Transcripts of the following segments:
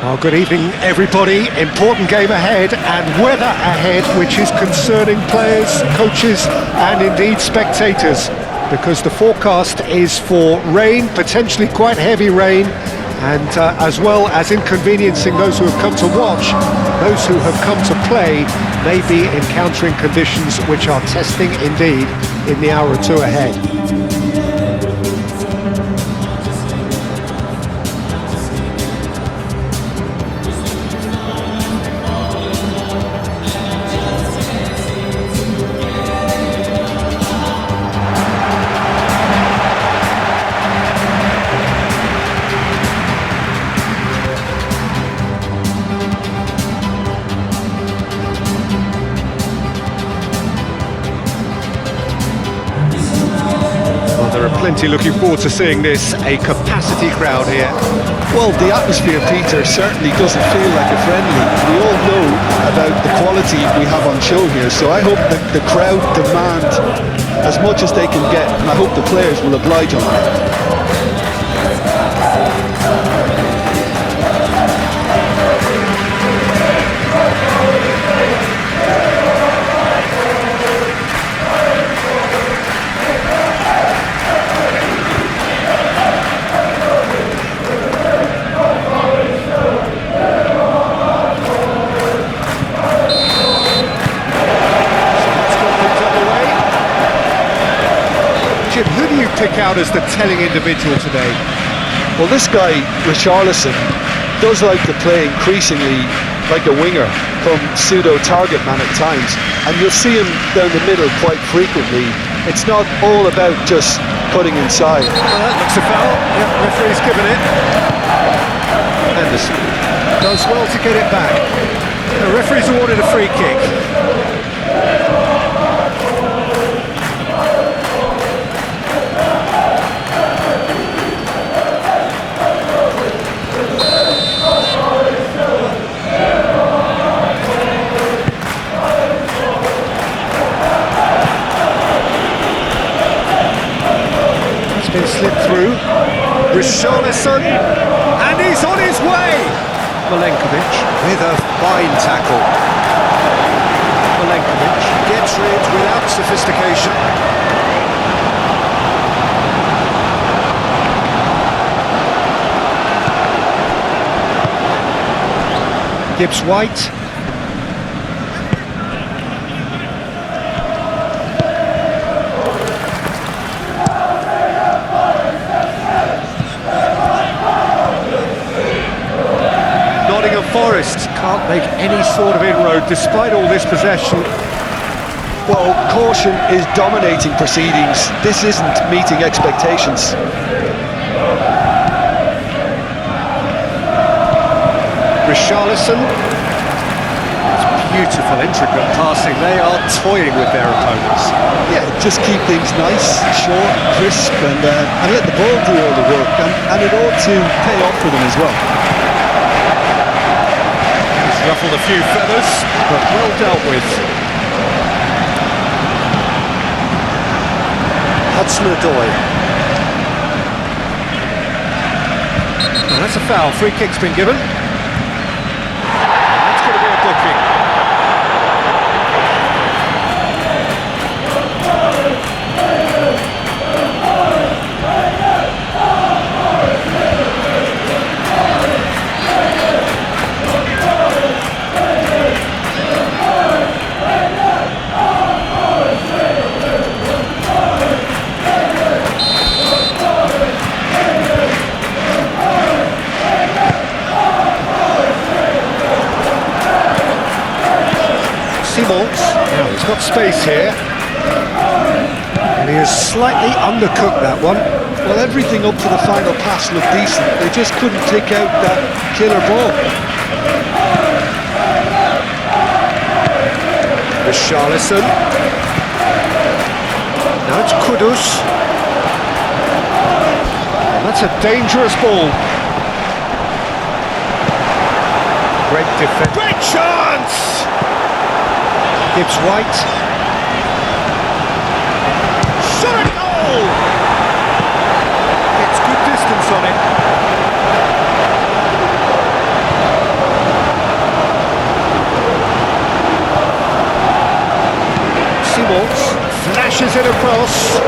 Well, good evening, everybody. Important game ahead and weather ahead, which is concerning players, coaches and indeed spectators, because the forecast is for rain, potentially quite heavy rain, and as well as inconveniencing those who have come to watch, those who have come to play may be encountering conditions which are testing indeed in the hour or two ahead. Plenty looking forward to seeing this, a capacity crowd here. Well, the atmosphere, Peter, certainly doesn't feel like a friendly. We all know about the quality we have on show here, so I hope that the crowd demand as much as they can get, and I hope the players will oblige on that. Who do you pick out as the telling individual today? Well, this guy, Richarlison, does like to play increasingly like a winger, come pseudo-target man at times, and you'll see him down the middle quite frequently. It's not all about just cutting inside. Well, that looks a foul. Yep, referee's given it. Anderson does well to get it back. The referee's awarded a free kick. Been slipped through. Richarlison, and he's on his way. Milenkovic with a fine tackle. Milenkovic gets rid without sophistication. Gibbs-White. Nottingham Forest can't make any sort of inroad despite all this possession. Well, caution is dominating proceedings. This isn't meeting expectations. Richarlison. It's beautiful, intricate passing. They are toying with their opponents. Yeah, just keep things nice, short, crisp, and let the ball do all the work, and it ought to pay off for them as well. He's ruffled a few feathers, but well dealt with. Hudson-Odoi. Oh, that's a foul. Free kick's been given. That's going to be a booking. Now he's got space here, and he has slightly undercooked that one. Well, everything up to the final pass looked decent. They just couldn't take out that killer ball. Richarlison. Now it's Kudus. That's a dangerous ball. Great defense. Great chance! Gibbs-White. Shot a goal! Gets good distance on it. pushes it across.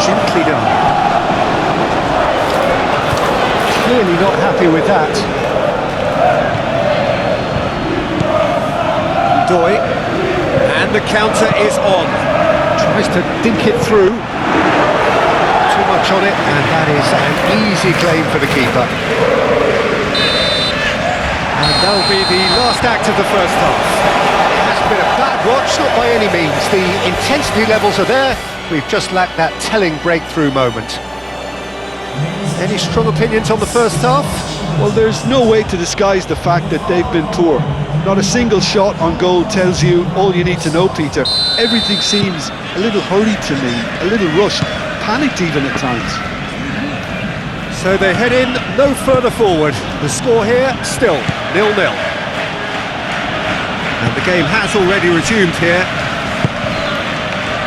Gently done. Clearly not happy with that. Doi, and the counter is on. Tries to dink it through. Too much on it, and that is an easy claim for the keeper. And that'll be the last act of the first half. It has been a bad watch, not by any means. The intensity levels are there. We've just lacked that telling breakthrough moment. Any strong opinions on the first half? Well, there's no way to disguise the fact that they've been poor. Not a single shot on goal tells you all you need to know, Peter. Everything seems a little hurried to me, a little rushed, panicked even at times. So they head in no further forward. The score here, still 0-0. And the game has already resumed here.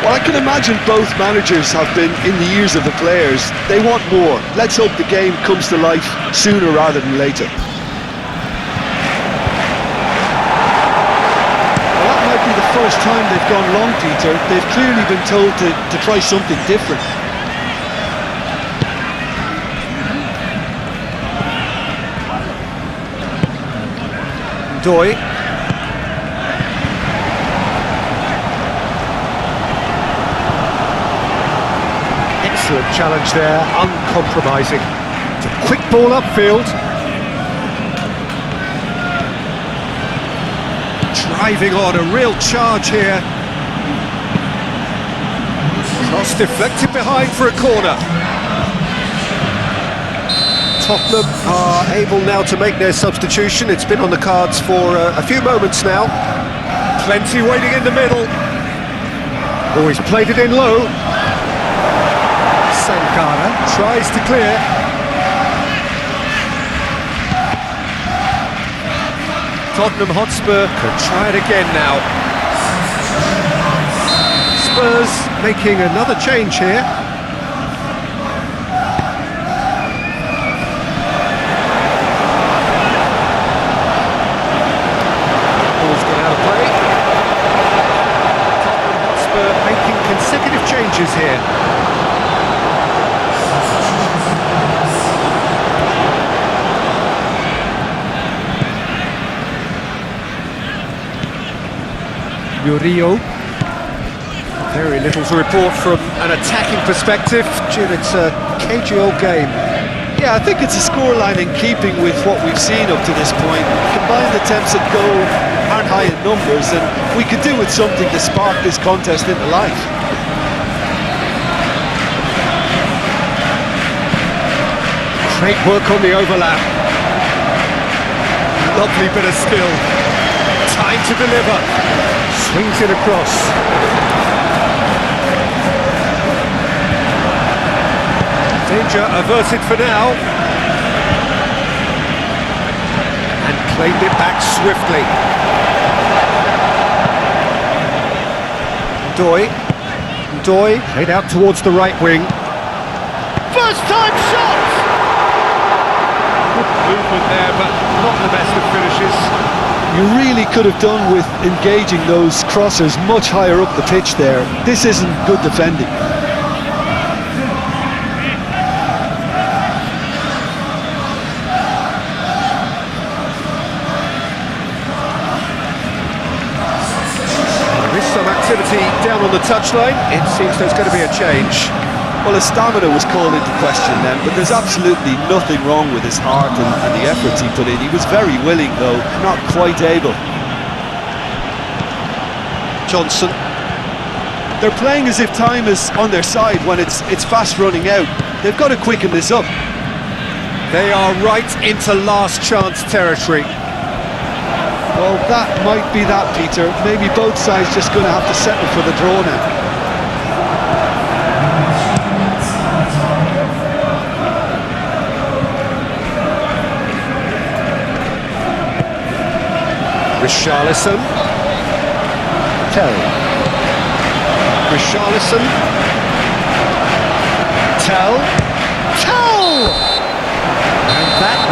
Well, I can imagine both managers have been in the ears of the players. They want more. Let's hope the game comes to life sooner rather than later. Well, that might be the first time they've gone long, Peter. They've clearly been told to try something different. Doi. Excellent challenge there, uncompromising. It's a quick ball upfield. Driving on, a real charge here. Cross deflected behind for a corner. Tottenham are able now to make their substitution. It's been on the cards for a few moments now. Plenty waiting in the middle. Oh, he's played it in low. Sankara tries to clear. Tottenham Hotspur can try it again now. Spurs making another change here. Ball's gone out of play. Tottenham Hotspur making consecutive changes here. Murillo. Very little to report from an attacking perspective. Jim, it's a cagey old game. Yeah, I think it's a scoreline in keeping with what we've seen up to this point. Combined attempts at goal aren't high in numbers, and we could do with something to spark this contest into life. Great work on the overlap. Lovely bit of skill. Time to deliver. Swings it across. Danger averted for now. And claimed it back swiftly. Doi played out towards the right wing. First time shot! Good movement there, but not the best of finishes. You really could have done with engaging those crossers much higher up the pitch there. This isn't good defending. There is some activity down on the touchline. It seems there's going to be a change. Well, his stamina was called into question then, but there's absolutely nothing wrong with his heart and the efforts he put in. He was very willing, though, not quite able. Johnson. They're playing as if time is on their side when it's fast running out. They've got to quicken this up. They are right into last chance territory. Well, that might be that, Peter. Maybe both sides just going to have to settle for the draw now. Richarlison. Tell. Richarlison. Tell.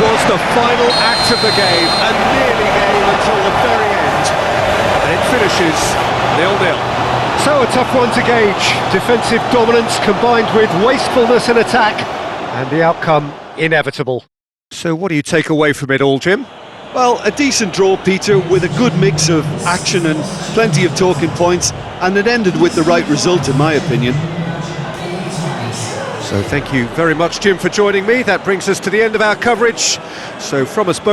was the final act of the game, and nearly game until the very end. And it finishes 0-0. So a tough one to gauge. Defensive dominance combined with wastefulness in attack, and the outcome inevitable. So what do you take away from it all, Jim? Well, a decent draw, Peter, with a good mix of action and plenty of talking points, and it ended with the right result, in my opinion. So thank you very much, Jim, for joining me. That brings us to the end of our coverage. So from us both,